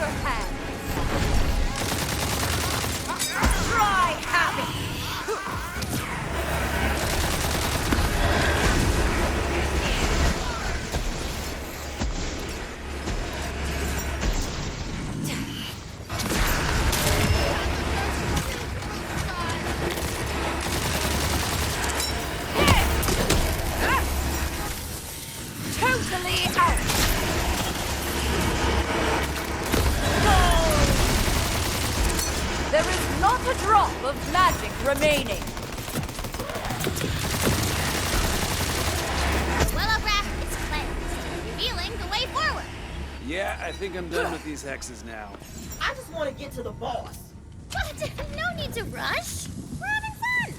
upper hand. Try having. Totally out. There is not a drop of magic remaining. Well, O'Brack, it's cleansed, revealing the way forward. Yeah, I think I'm done with these hexes now. I just want to get to the boss. What? No need to rush. We're having fun.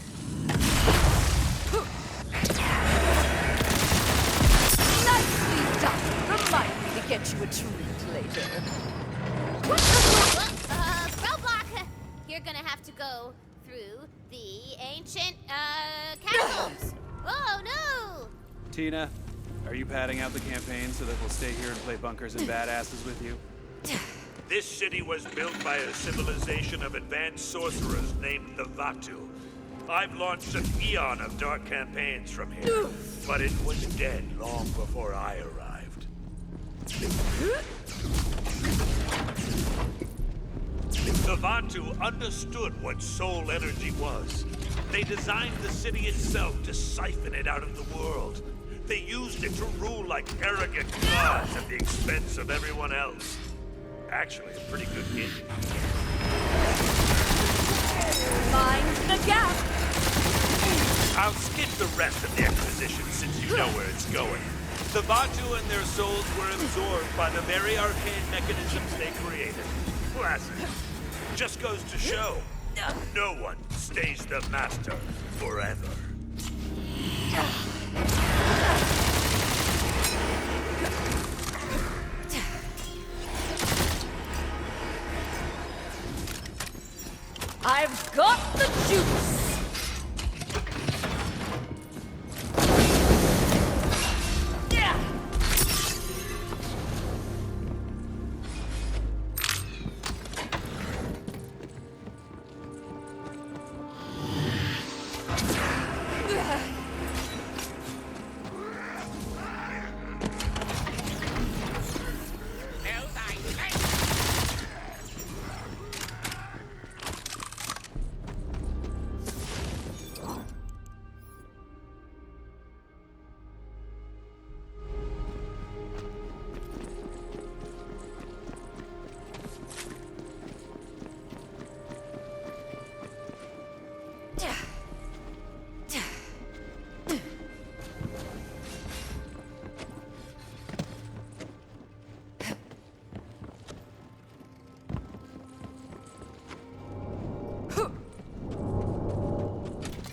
Nicely done. Remind me to get you a treat later. Roadblock. You're gonna have to go through the ancient, catacombs. Oh, no! Tina, are you padding out the campaign so that we'll stay here and play bunkers and badasses with you? This city was built by a civilization of advanced sorcerers named the Vatu. I've launched an eon of dark campaigns from here, but it was dead long before I arrived. The Vatu understood what soul energy was. They designed the city itself to siphon it out of the world. They used it to rule like arrogant gods at the expense of everyone else. Actually, a pretty good gig. Mind the gap. I'll skip the rest of the exposition since you know where it's going. The Vatu and their souls were absorbed by the very arcane mechanisms they created. Classic. Just goes to show, no one stays the master forever. I've got the juice.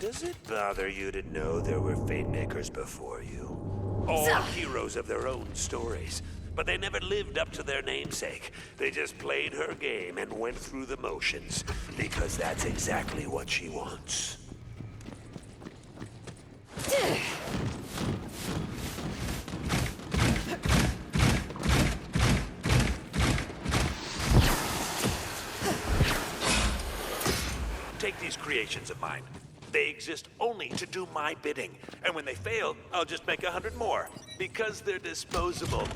Does it bother you to know there were Fatemakers before you? All heroes of their own stories. But they never lived up to their namesake. They just played her game and went through the motions. Because that's exactly what she wants. Take these creations of mine. They exist only to do my bidding. And when they fail, I'll just make 100 more. Because they're disposable.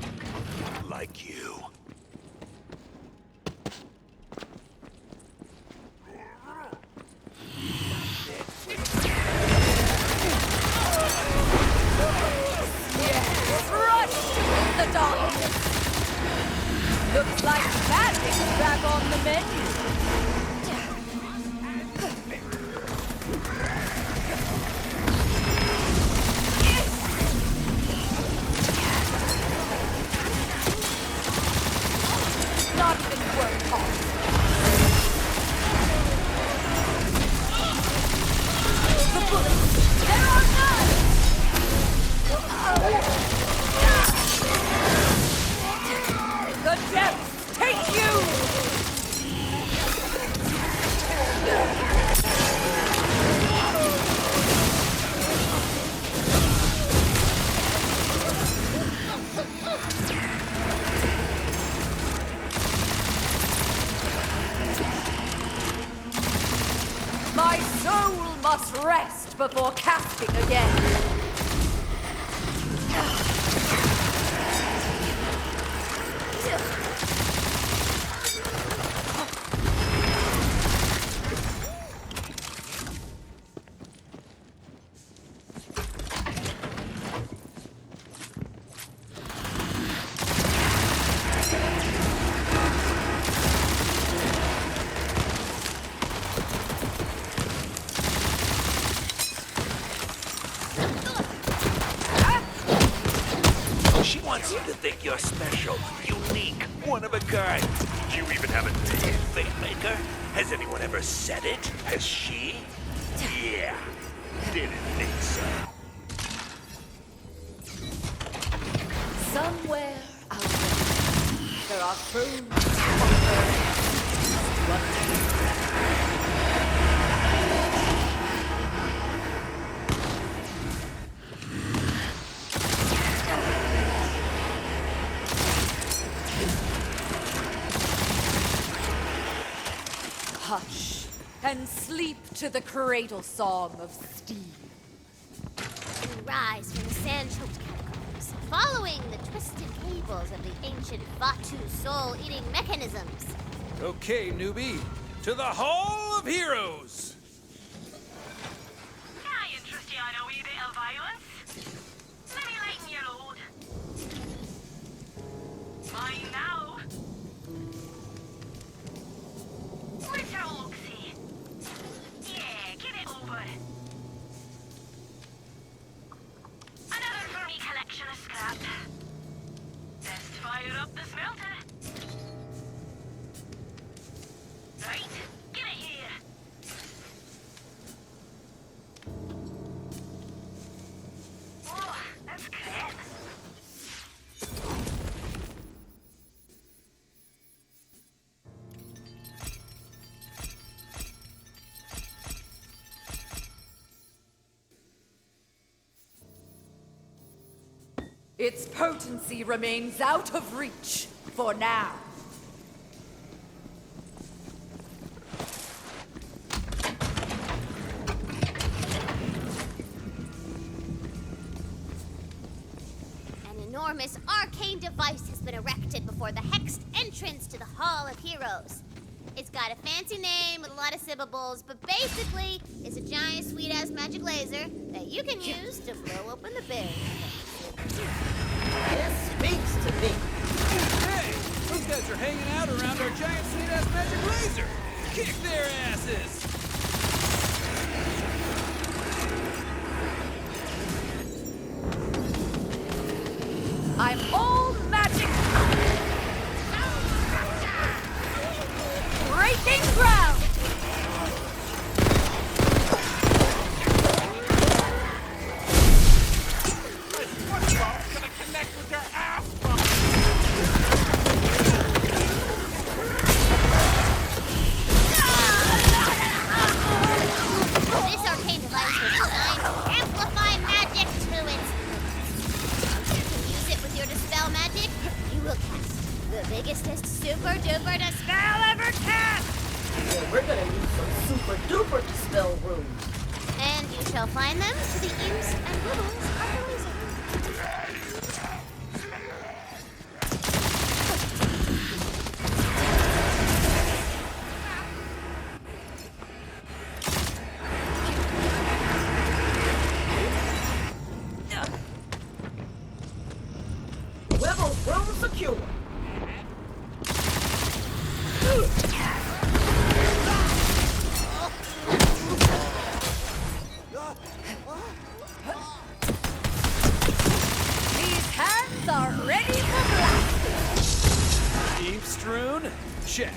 Like you. Yes, rush the darkness. Looks like magic's back on the menu. Not even worth talking. The bullets, there are none! The depths take you! must rest before casting again. She wants you to think you're special, unique, one of a kind. Do you even have a name, Fatebreaker? Has anyone ever said it? Has she? Yeah. Didn't think so. Somewhere out there are thrones. Hush and sleep to the cradle song of Steve. We rise from the sand-choked catacombs, following the twisted cables of the ancient Vatu soul-eating mechanisms. Okay, newbie. To the Hall of Heroes! Can I interest you in a wee bit of violence? Let me lighten your load. Mine now. Little Oxy. Yeah, give it over. Another for me collection of scrap. Best fire up the smelter. Right, give it here. Oh, that's crap. Its potency remains out of reach for now. An enormous arcane device has been erected before the hexed entrance to the Hall of Heroes. It's got a fancy name with a lot of syllables, but basically, it's a giant sweet-ass magic laser that you can use to blow open the barrier. This speaks to me. Hey! Those guys are hanging out around our giant sweet-ass magic laser! Kick their asses! I'm all magic! Breaking ground! This arcane device was designed to amplify magic to its limits. If you can use it with your dispel magic, you will cast the biggest super duper dispel ever cast! And we're gonna need some super duper dispel rooms. And you shall find them to the imps and wibbles of the wizard. Wibble's room secure. These hands are ready for blasting! Ink strewn? Check.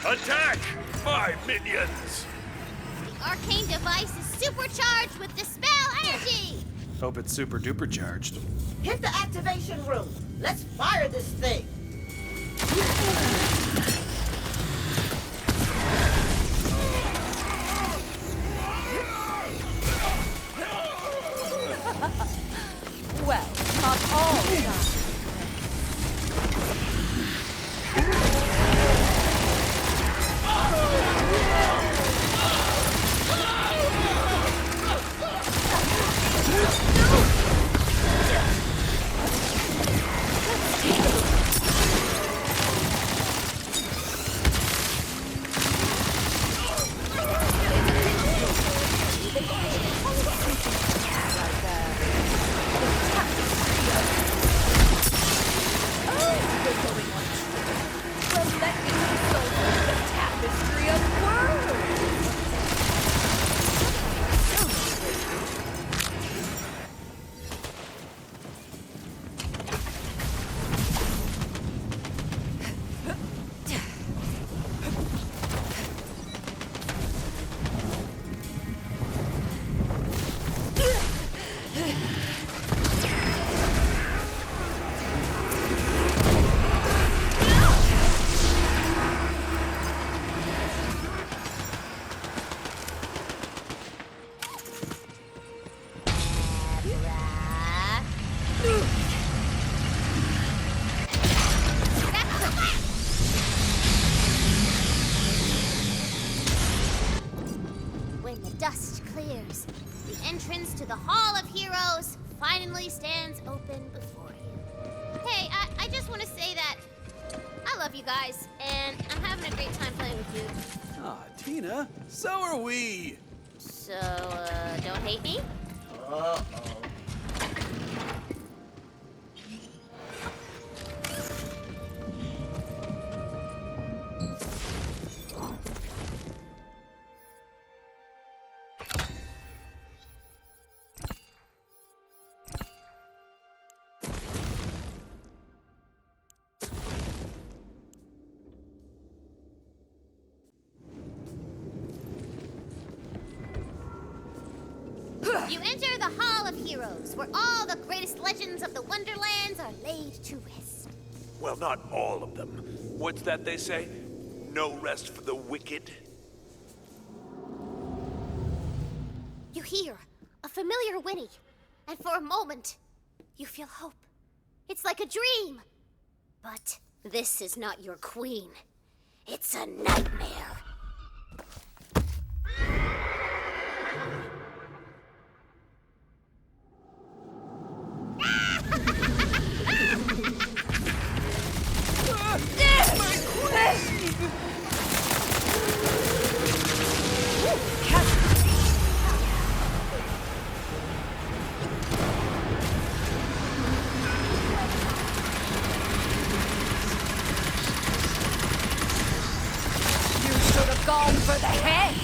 Attack! My minions! The arcane device is supercharged with dispel energy! Hope it's super duper charged. Hit the activation room. Let's fire this thing. Well, not all done. the Hall of Heroes finally stands open before you. Hey, I just want to say that I love you guys, and I'm having a great time playing with you. Aw, Tina, so are we. So, don't hate me? Uh-oh. You enter the Hall of Heroes, where all the greatest legends of the Wonderlands are laid to rest. Well, not all of them. What's that they say? No rest for the wicked? You hear a familiar whinny, and for a moment, you feel hope. It's like a dream. But this is not your queen. It's a nightmare. Gone for the head!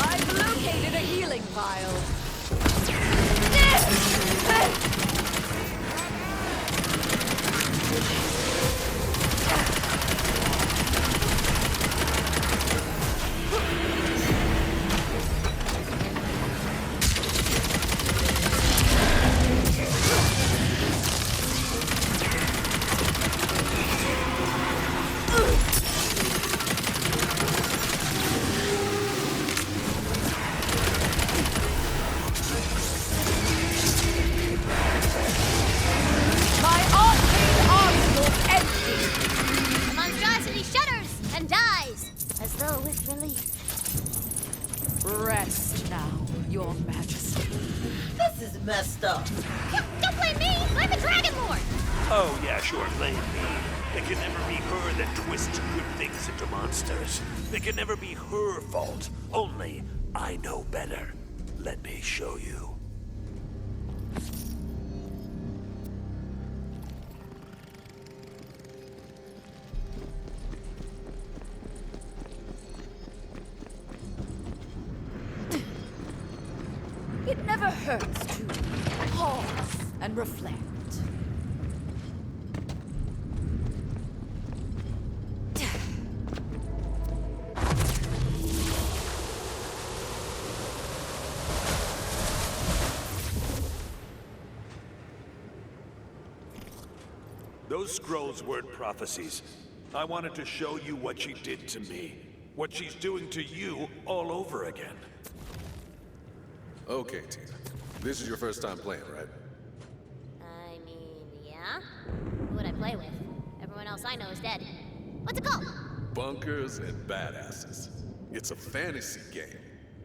I've located a healing vial. Rest now, Your Majesty. This is messed up. Don't blame me! I'm the Dragon Lord! Oh, yeah, sure, blame me. It can never be her that twists good things into monsters. It can never be her fault. Only I know better. Let me show you. It never hurts to pause and reflect. Those scrolls weren't prophecies. I wanted to show you what she did to me. What she's doing to you all over again. Okay, Tina. This is your first time playing, right? I mean, yeah? Who would I play with? Everyone else I know is dead. What's it called? Bunkers and badasses. It's a fantasy game.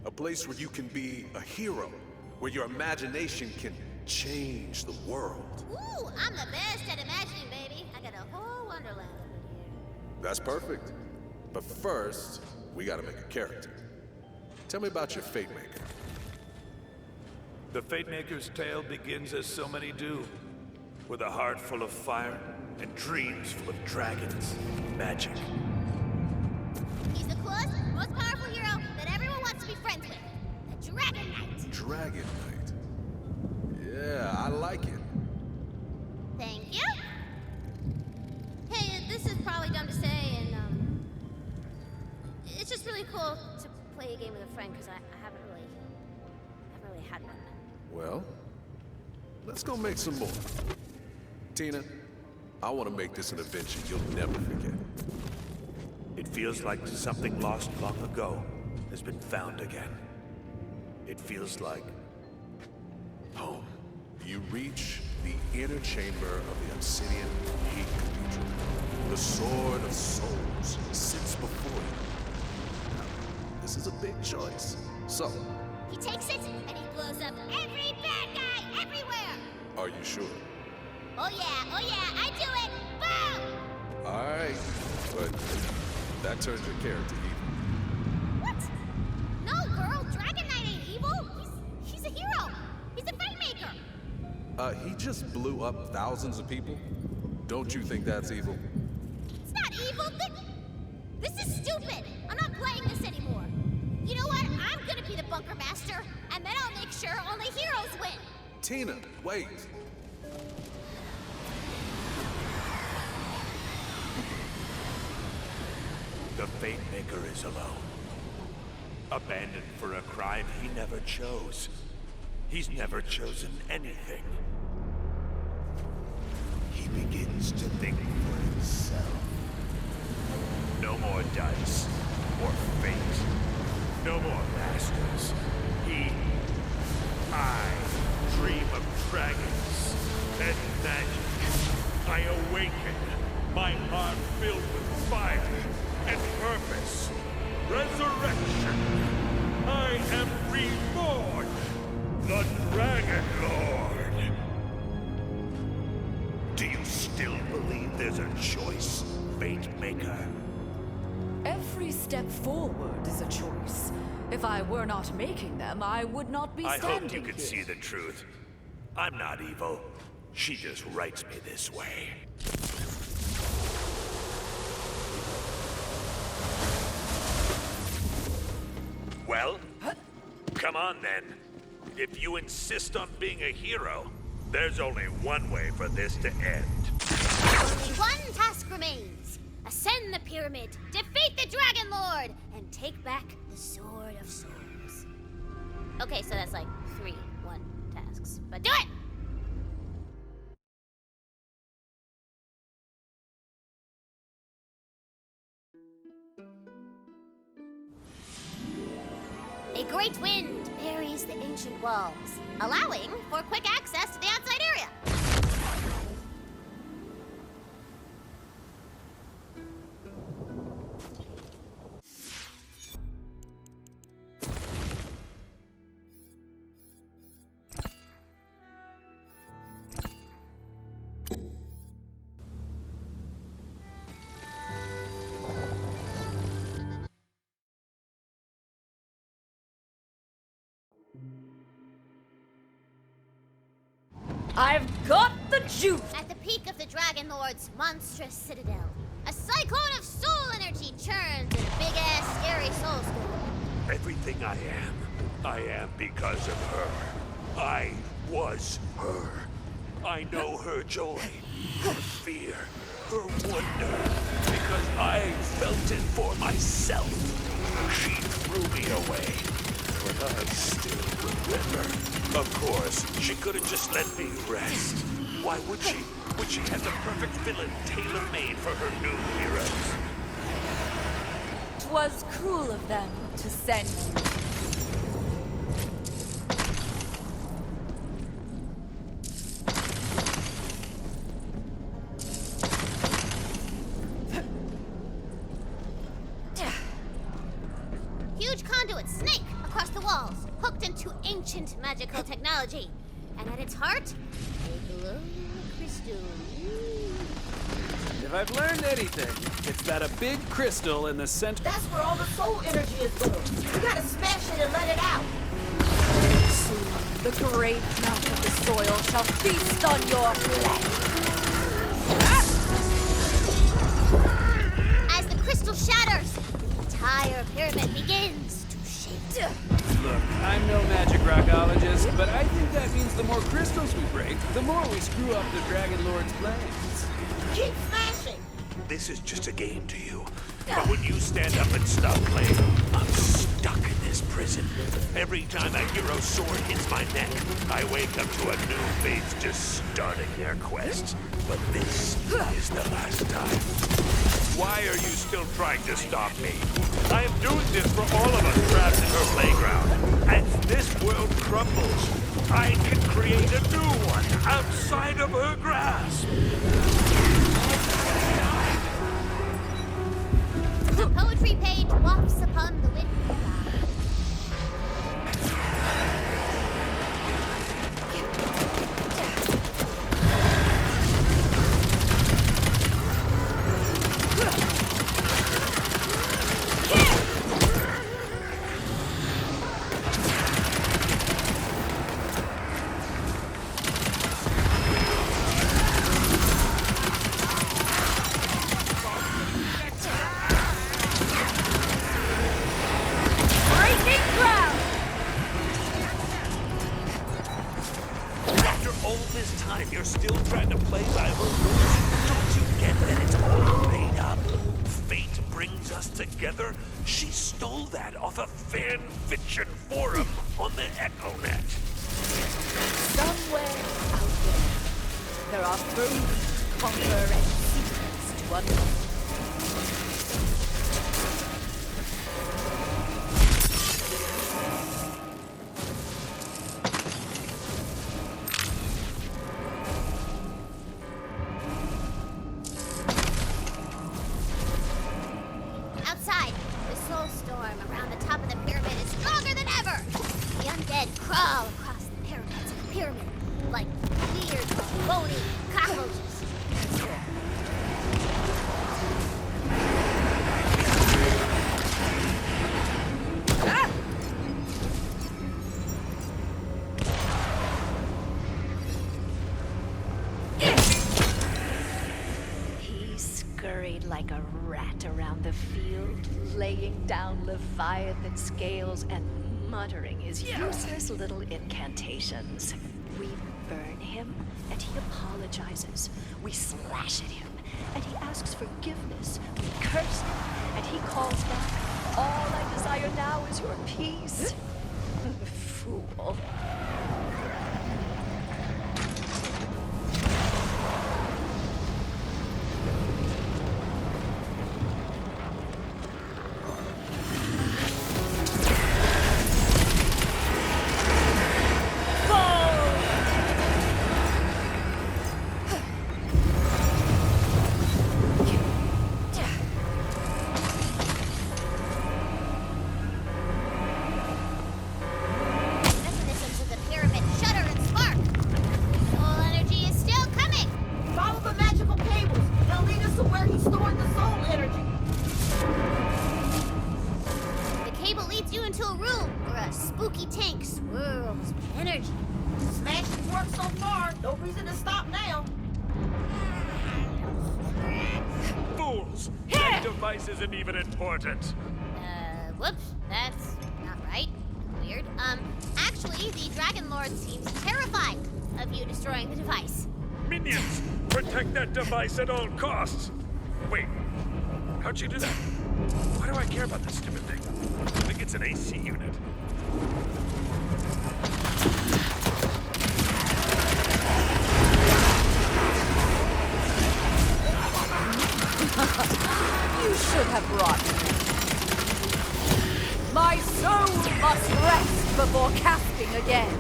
A place where you can be a hero. Where your imagination can change the world. Ooh, I'm the best at imagining, baby. I got a whole Wonderland over here. That's perfect. But first, we gotta make a character. Tell me about your Fatebreaker. The Fatemaker's tale begins as so many do, with a heart full of fire and dreams full of dragons and magic. He's the coolest, most powerful hero that everyone wants to be friends with. The Dragon Knight. Dragon Knight. Yeah, I like it. Thank you. Hey, this is probably dumb to say, and it's just really cool to play a game with a friend because I haven't really had one. Well, let's go make some more. Tina, I want to make this an adventure you'll never forget. It feels like something lost long ago has been found again. It feels like home. You reach the inner chamber of the Obsidian Heat Cathedral. The Sword of Souls sits before you. Now, this is a big choice. So, He takes it and he blows up every bad guy everywhere. are you sure? Oh yeah, I do it. Boom! Alright, but that turns your character evil. What? No, girl, Dragon Knight ain't evil. He's a hero. He's a Fatebreaker. He just blew up thousands of people. Don't you think that's evil? It's not evil. This is stupid. I'm not playing this anymore. You know what? I'm gonna be the bunker master, and then I'll make sure only heroes win. Tina, wait. the Fatemaker is alone. Abandoned for a crime he never chose. He's never chosen anything. He begins to think for himself. No more dice or fate. No more masters. I dream of dragons and magic. I awaken, my heart filled with fire and purpose. Resurrection. I am reborn, the Dragon Lord. Do you still believe there's a choice, Fatemaker? Every step forward is a choice. If I were not making them, I would not be I standing hoped you could here. see the truth. I'm not evil. She just writes me this way. Well, come on then. If you insist on being a hero, there's only one way for this to end. Only one task remains. Ascend the pyramid, defeat the Dragon Lord, and take back the Sword of Souls. Okay, so that's like 3 1 tasks. But do it! A great wind buries the ancient walls, allowing for quick access to the outside area. I've got the juice! At the peak of the Dragon Lord's monstrous citadel, a cyclone of soul energy churns in a big-ass, scary soul storm. Everything I am because of her. I was her. I know her joy, her fear, her wonder, because I felt it for myself. She threw me away, but I still remember. Of course, she could have just let me rest. Why would she? When she had the perfect villain tailor-made for her new heroes. 'Twas cruel of them to send you. Huge conduit snake across the walls, hooked into ancient magical technology. And at its heart, a glowing crystal. If I've learned anything, it's that a big crystal in the center. That's where all the soul energy is going. You gotta smash it and let it out. Soon, the great mouth of the soil shall feast on your flesh. As the crystal shatters, the entire pyramid begins to shake. Look, I'm no magic rockologist, but I think that means the more crystals we break, the more we screw up the Dragon Lord's plans. Keep smashing. This is just a game to you. But when you stand up and stop playing, I'm stuck in this prison. Every time a hero's sword hits my neck, I wake up to a new faith just starting their quest. But this is the last time. Why are you still trying to stop me? I am doing this for all of us trapped in her playground. As this world crumbles, I can create a new one outside of her grasp. The poetry page wafts upon the wind. You're still trying to play by her rules? Don't you get that it's all made up? Fate brings us together? She stole that off a fan fiction forum on the EchoNet. Somewhere out there are foes, conquer, and secrets to unlock. Outside, the soul storm around the top of the pyramid is stronger than ever. The undead crawl across the parapets of the pyramid like weird, bony cockroaches. He scurried like a rat around the field, laying down leviathan scales and muttering his useless little incantations. We burn him, and he apologizes. We slash at him, and he asks forgiveness. We curse him, and he calls back, "All I desire now is your peace." Fool. Mechanisms of the pyramid shudder and spark. Soul energy is still coming. Follow the magical cables. They'll lead us to where he stored the soul energy. The cable leads you into a room where a spooky tank swirls with energy. Smashing's worked so far. No reason to stop now. Fools! That device isn't even important. Whoops, that's not right. Weird. Actually, the Dragon Lord seems terrified of you destroying the device. Minions! Protect that device at all costs! Wait, how'd you do that? Why do I care about this stupid thing? I think it's an AC unit. You should have brought me. My soul must rest before casting again.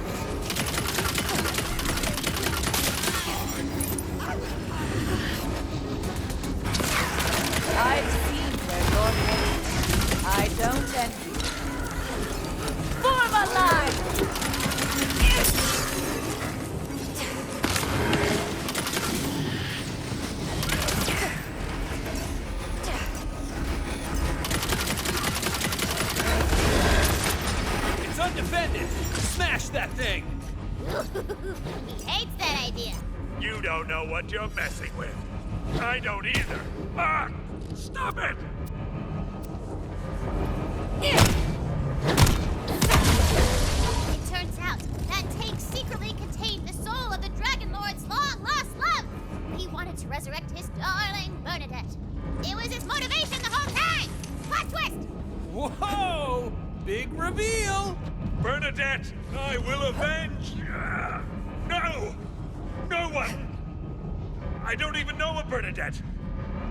I've seen where you're headed. I don't envy. Form a line! It's undefended. Smash that thing. He hates that idea. You don't know what you're messing with. I don't either. Ah! Stop it! It turns out that tank secretly contained the soul of the Dragon Lord's long-lost love. He wanted to resurrect his darling Bernadette. It was his motivation the whole time. Plot twist! Whoa! Big reveal! Bernadette, I will avenge! No! No one! I don't even know a Bernadette!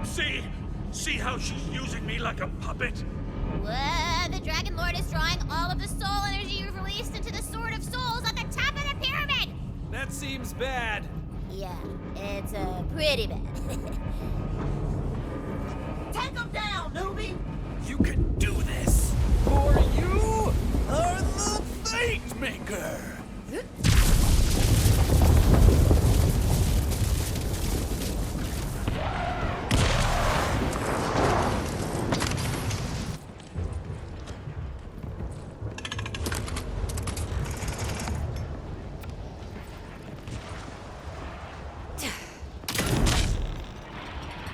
See? See how she's using me like a puppet? Well, the Dragon Lord is drawing all of the soul energy you've released into the Sword of Souls at the top of the pyramid! That seems bad. Yeah, it's pretty bad. Take him down, newbie! You can do this. For you are the Fatebreaker.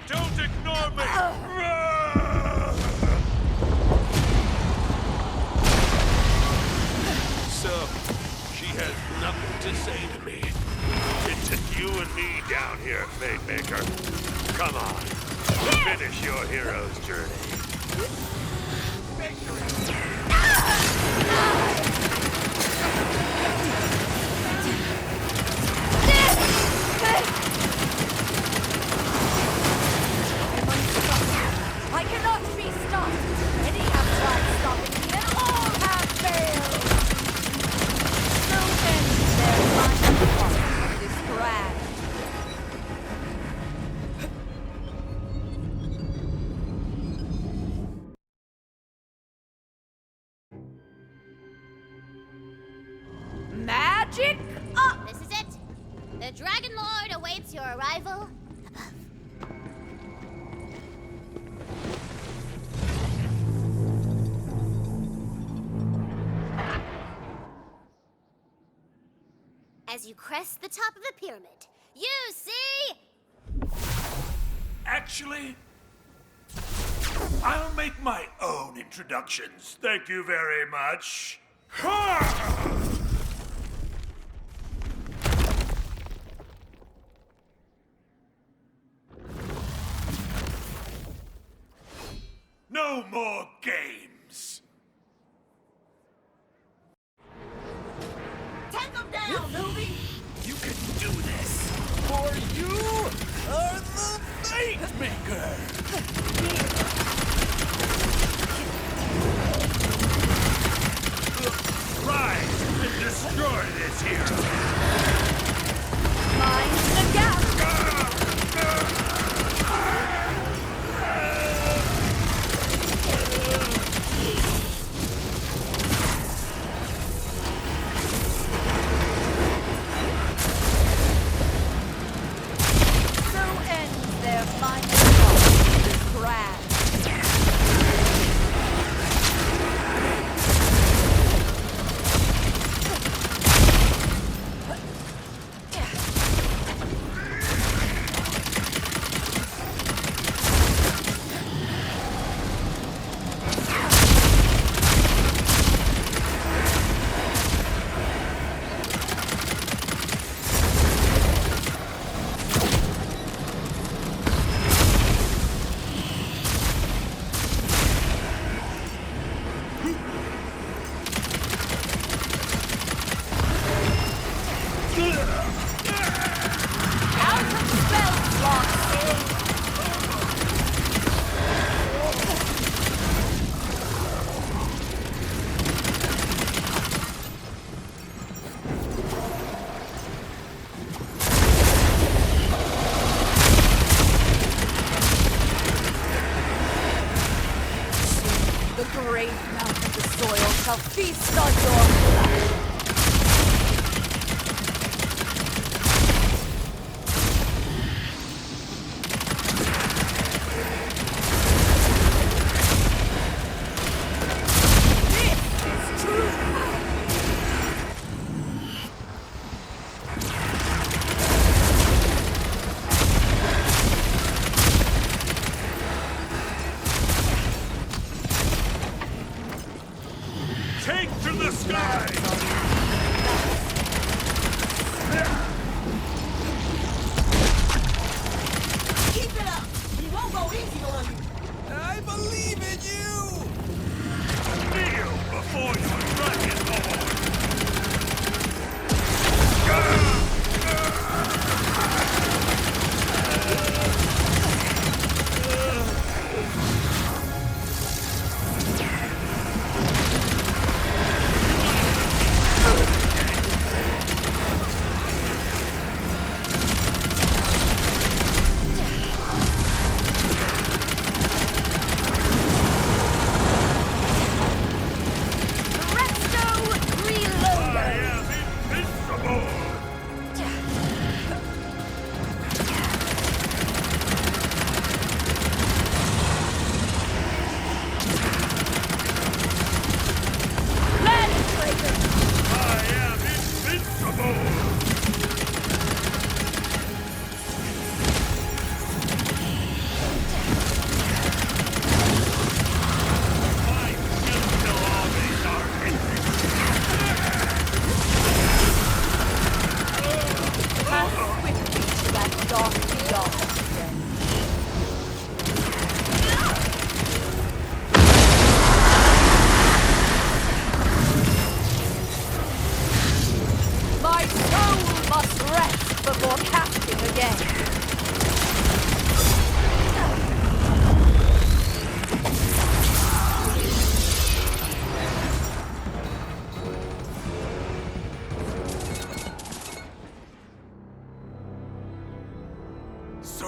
Don't ignore me! So, she has nothing to say to me. It's just you and me down here, Fatebreaker. Come on, finish your hero's journey. I cannot be stopped. Many have tried stopping me, and all have failed. So ends their final part of this grand. Magic up! This is it. The Dragon Lord awaits your arrival above. As you crest the top of the pyramid, you see... Actually, I'll make my own introductions. Thank you very much. Ha! No more games. Take him down, newbie! You can do this. For you are the Fatebreaker. Rise and destroy this hero. Mind the gap! So ends their final part of this grand. Out of spell slots! The grave mouth of the soil shall feast on your blood. This is true. Take to the sky! Keep it up! He won't go easy on you! I believe in you. Kneel before your dragon lord!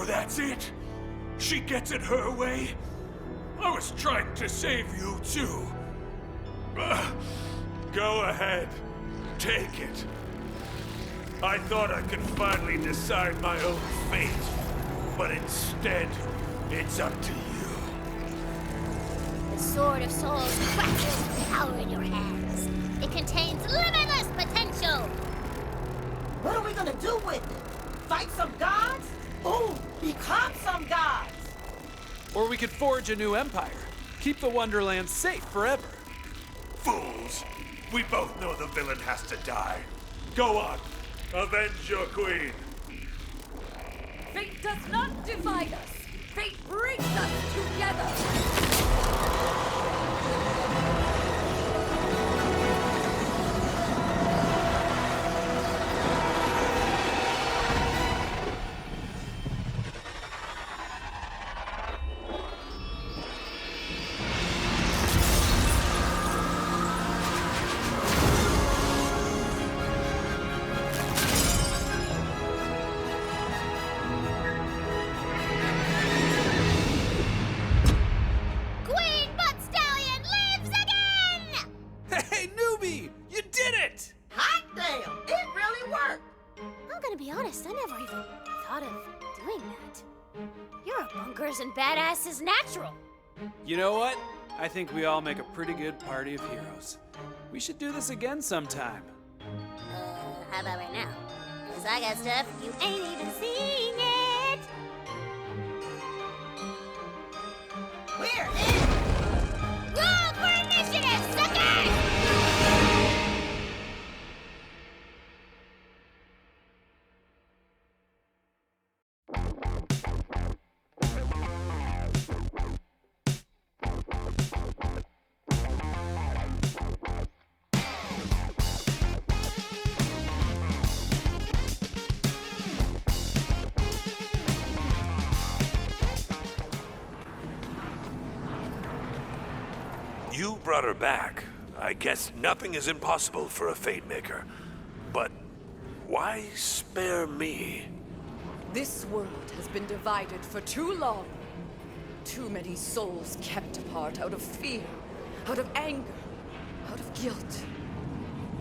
that's it? She gets it her way? I was trying to save you, too. Go ahead. Take it. I thought I could finally decide my own fate, but instead, it's up to you. The Sword of Souls crackles with power in your hands. It contains limitless potential. What are we gonna do with it? Fight some gods? Ooh, become some gods! Or we could forge a new empire. Keep the Wonderlands safe forever. Fools! We both know the villain has to die. Go on, avenge your queen. Fate does not divide us. Fate brings us together. Queen Butt Stallion lives again! Hey, newbie! You did it! Hot damn! It really worked! I'm gonna be honest, I never even thought of doing that. You're a bunkers and badasses natural. You know what? I think we all make a pretty good party of heroes. We should do this again sometime. How about right now? Cause I got stuff you ain't even seen yet. We're in! Roll for initiative, suckers! You brought her back. I guess nothing is impossible for a Fatemaker. But why spare me? This world has been divided for too long. Too many souls kept apart out of fear, out of anger, out of guilt.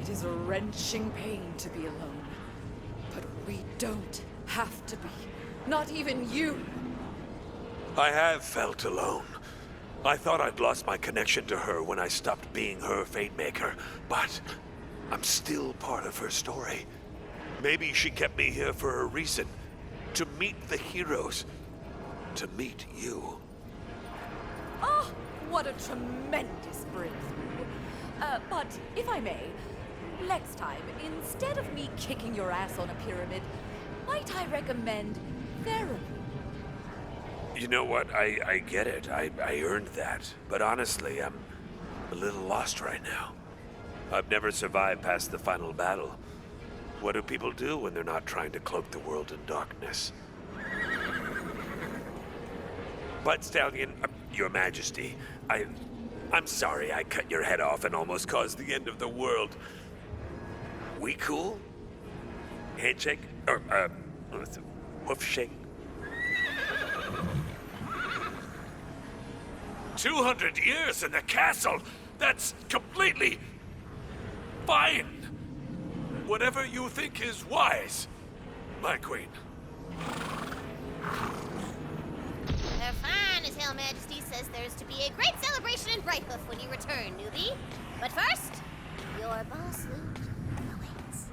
It is a wrenching pain to be alone. But we don't have to be. Not even you. I have felt alone. I thought I'd lost my connection to her when I stopped being her Fatemaker, but I'm still part of her story. Maybe she kept me here for a reason. To meet the heroes. To meet you. Oh, what a tremendous breakthrough. But if I may, next time, instead of me kicking your ass on a pyramid, might I recommend therapy? You know what? I get it. I earned that. But honestly, I'm a little lost right now. I've never survived past the final battle. What do people do when they're not trying to cloak the world in darkness? But Stallion, Your Majesty, I'm sorry I cut your head off and almost caused the end of the world. We cool? Handshake? Or, hoof shake? 200 years in the castle! That's completely fine! Whatever you think is wise, my queen. They're fine, His Hail Majesty says there's to be a great celebration in Brighthoof when you return, newbie. But first, your boss loot awaits.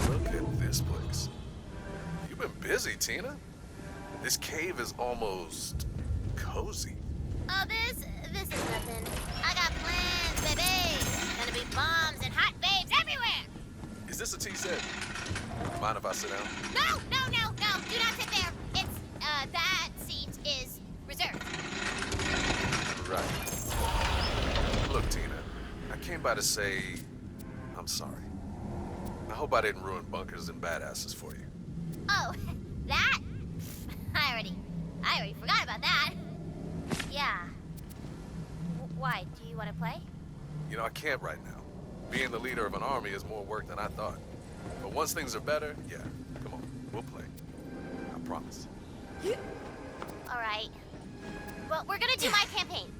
Look at this place. You've been busy, Tina. This cave is almost cozy. Oh, this is nothing. I got plans, baby. Gonna be bombs and hot babes everywhere. Is this a tea set? Mind if I sit down? No. Do not sit there. It's, that seat is reserved. Right. Look, Tina, I came by to say I'm sorry. I hope I didn't ruin bunkers and badasses for you. Oh, that? I already forgot about that. Yeah. Why? Do you want to play? You know, I can't right now. Being the leader of an army is more work than I thought. But once things are better, yeah, come on, we'll play. I promise. All right. Well, we're gonna do my campaign.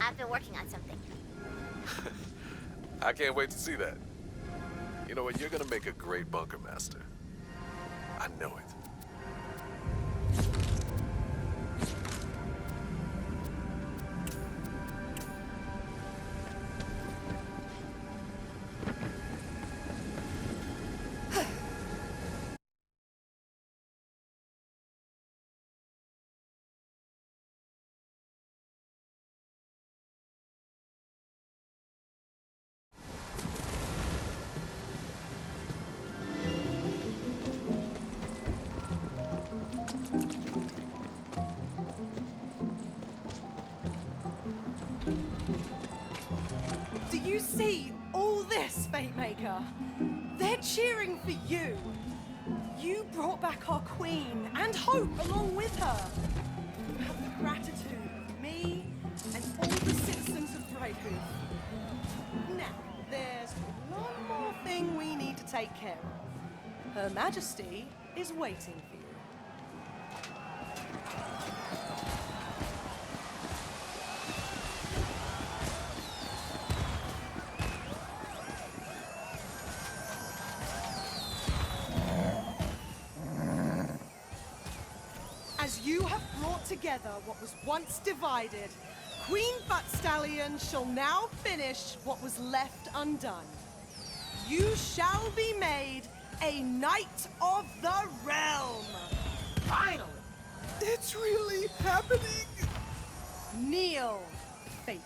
I've been working on something. I can't wait to see that. You know what? You're gonna make a great bunker master. I know it. Do you see all this, Fatemaker? They're cheering for you. You brought back our queen and hope along with her. You have the gratitude of me and all the citizens of Brighthoof. Now, there's one more thing we need to take care of. Her Majesty is waiting for you. As you have brought together what was once divided, Queen Buttstallion shall now finish what was left undone. You shall be made a Knight of the Realm! Finally! It's really happening! Kneel, Fatemaker.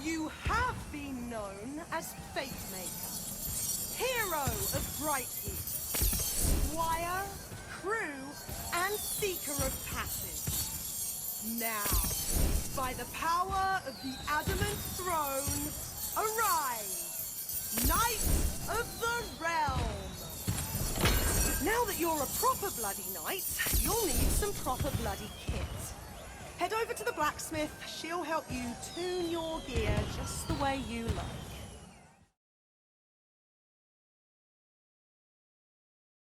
You have been known as Fatemaker, hero of Brightheath, squire, crew, and seeker of passage. Now, by the power of the adamant throne, arise, Knight of the Realm! Now that you're a proper bloody knight, you'll need some proper bloody kit. Head over to the blacksmith, she'll help you tune your gear just the way you like.